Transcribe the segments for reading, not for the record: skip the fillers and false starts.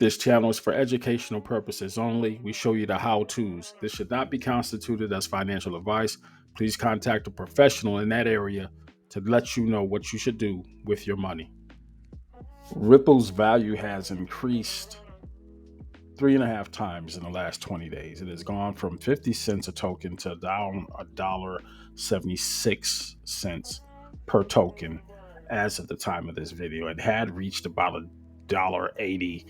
This channel is for educational purposes only. We show you the how-tos. This should not be constituted as financial advice. Please contact a professional in that area to let you know what you should do with your money. Ripple's value has increased 3.5 times in the last 20 days. It has gone from 50 cents a token to down $1.76 per token as of the time of this video. It had reached about $1.80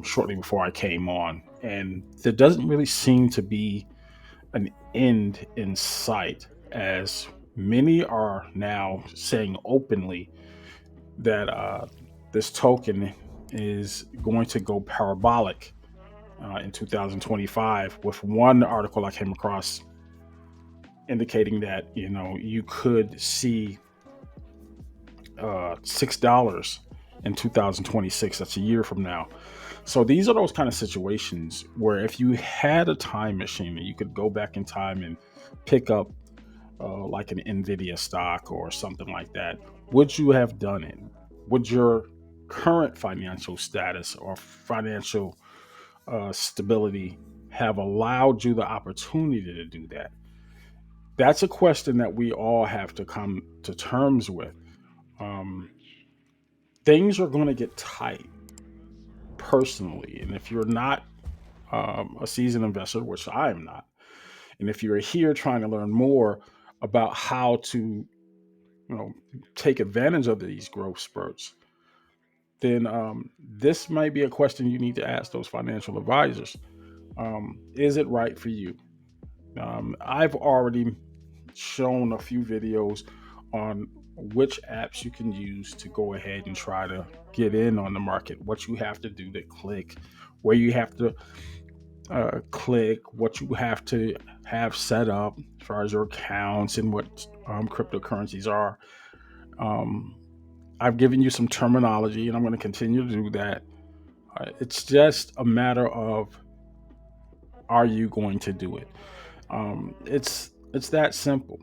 shortly before I came on, and there doesn't really seem to be an end in sight, as many are now saying openly that this token is going to go parabolic in 2025, with one article I came across indicating that you could see $6 in 2026. That's a year from now. So these are those kind of situations where if you had a time machine and you could go back in time and pick up like an Nvidia stock or something like that, would you have done it? Would your current financial status or financial stability have allowed you the opportunity to do that? That's a question that we all have to come to terms with. Things are going to get tight personally, and if you're not a seasoned investor, which I am not, and if you're here trying to learn more about how to take advantage of these growth spurts, then this might be a question you need to ask those financial advisors. Is it right for you? I've already shown a few videos on which apps you can use to go ahead and try to get in on the market, what you have to do to click, where you have to click, what you have to have set up as far as your accounts and what cryptocurrencies are. I've given you some terminology, and I'm going to continue to do that. It's just a matter of, are you going to do it? It's that simple.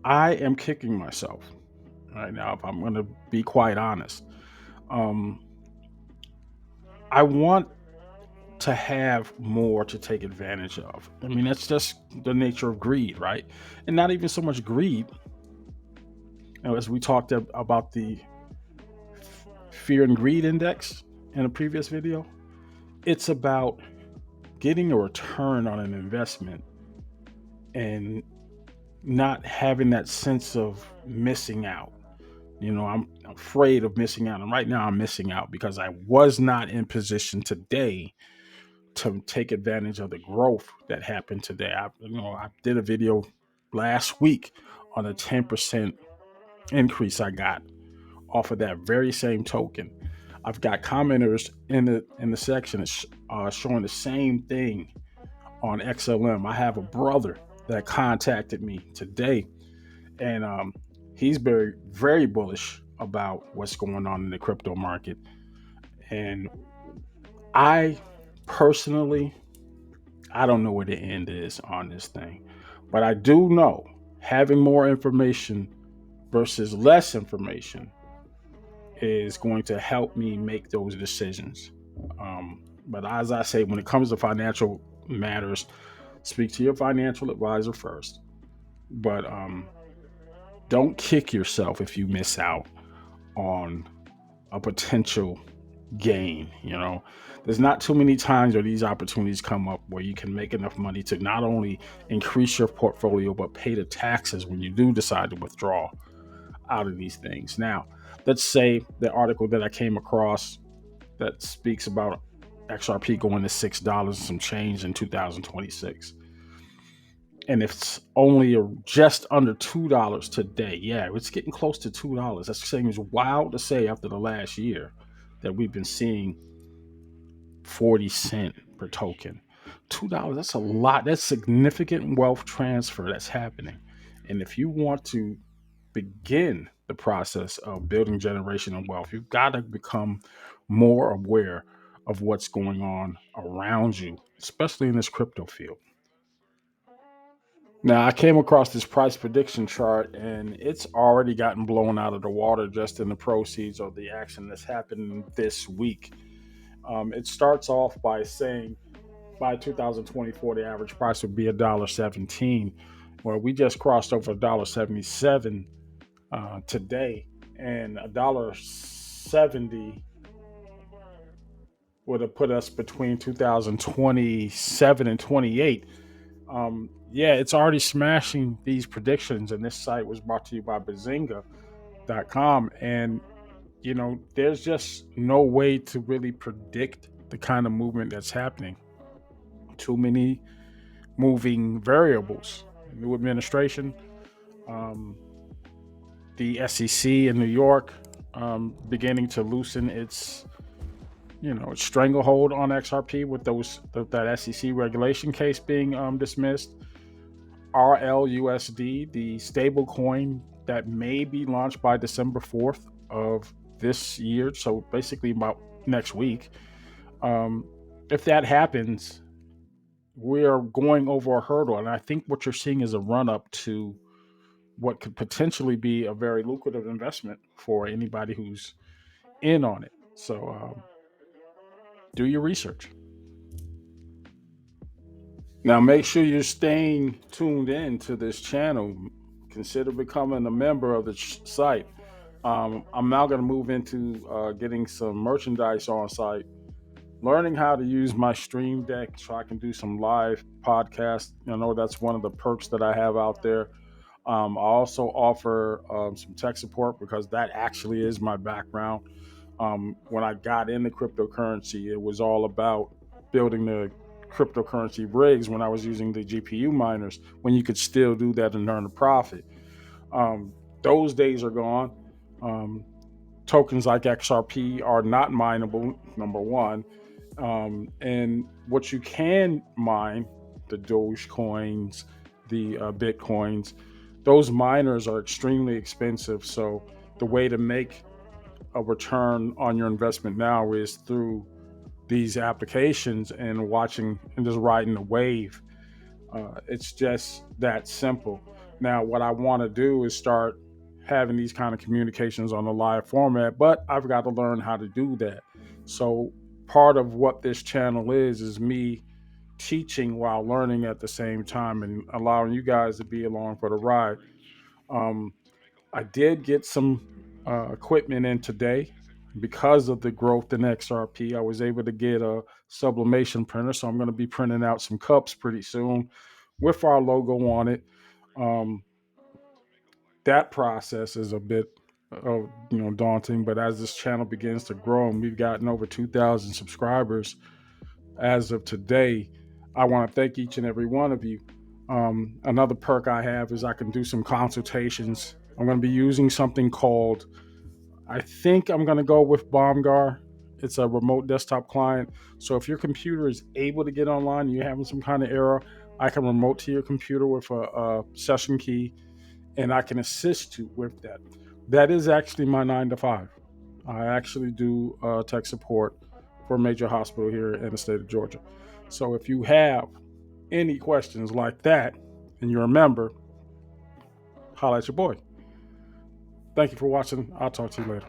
I am kicking myself right now, if I'm going to be quite honest. I want to have more to take advantage of. I mean, that's just the nature of greed, right? And not even so much greed, as we talked about the fear and greed index in a previous video. It's about getting a return on an investment and not having that sense of missing out. I'm afraid of missing out. And right now I'm missing out because I was not in position today to take advantage of the growth that happened today. I did a video last week on a 10% increase I got off of that very same token. I've got commenters in the section showing the same thing on XLM. I have a brother that contacted me today, and he's very, very bullish about what's going on in the crypto market. And I personally, I don't know where the end is on this thing, but I do know having more information versus less information is going to help me make those decisions. But as I say, when it comes to financial matters, speak to your financial advisor first. But don't kick yourself if you miss out on a potential gain. There's not too many times where these opportunities come up where you can make enough money to not only increase your portfolio, but pay the taxes when you do decide to withdraw out of these things. Now, let's say the article that I came across that speaks about XRP going to $6 and some change in 2026. And it's only just under $2 today. Yeah, it's getting close to $2. That seems wild to say after the last year that we've been seeing 40 cents per token. $2, that's a lot. That's significant wealth transfer that's happening. And if you want to begin the process of building generational wealth, you've got to become more aware of what's going on around you, especially in this crypto field. Now, I came across this price prediction chart, and it's already gotten blown out of the water just in the proceeds of the action that's happened this week. It starts off by saying by 2024 the average price would be $1.17. Well, we just crossed over $1.77 today, and $1.70 would have put us between 2027 and 28. Yeah, it's already smashing these predictions, and this site was brought to you by Bezinga.com. And there's just no way to really predict the kind of movement that's happening. Too many moving variables. New administration, um, the SEC in New York beginning to loosen its stranglehold on XRP with that SEC regulation case being dismissed. RLUSD, the stable coin that may be launched by December 4th of this year, so basically about next week. Um, if that happens, we are going over a hurdle, and I think what you're seeing is a run up to what could potentially be a very lucrative investment for anybody who's in on it. So do your research. Now, make sure you're staying tuned in to this channel. Consider becoming a member of the site. I'm now going to move into getting some merchandise on site, learning how to use my stream deck so I can do some live podcasts. That's one of the perks that I have out there. I also offer some tech support because that actually is my background. When I got into cryptocurrency, it was all about building the cryptocurrency rigs when I was using the GPU miners, when you could still do that and earn a profit. Um, those days are gone. Um, Tokens like XRP are not mineable, number one. And what you can mine, the Doge coins, the Bitcoins, those miners are extremely expensive. So the way to make a return on your investment now is through these applications and watching and just riding the wave. It's just that simple. Now, what I want to do is start having these kind of communications on a live format, but I've got to learn how to do that. So, part of what this channel is me teaching while learning at the same time and allowing you guys to be along for the ride. Um, I did get some equipment in today because of the growth in XRP. I was able to get a sublimation printer, so I'm going to be printing out some cups pretty soon with our logo on it. Um, that process is a bit daunting, but as this channel begins to grow and we've gotten over 2,000 subscribers as of today, I want to thank each and every one of you. Another perk I have is I can do some consultations. I'm going to be using something called, I think I'm going to go with Bomgar. It's a remote desktop client. So if your computer is able to get online and you're having some kind of error, I can remote to your computer with a session key, and I can assist you with that. That is actually my 9 to 5. I actually do tech support for a major hospital here in the state of Georgia. So if you have any questions like that and you're a member, holla at your boy. Thank you for watching. I'll talk to you later.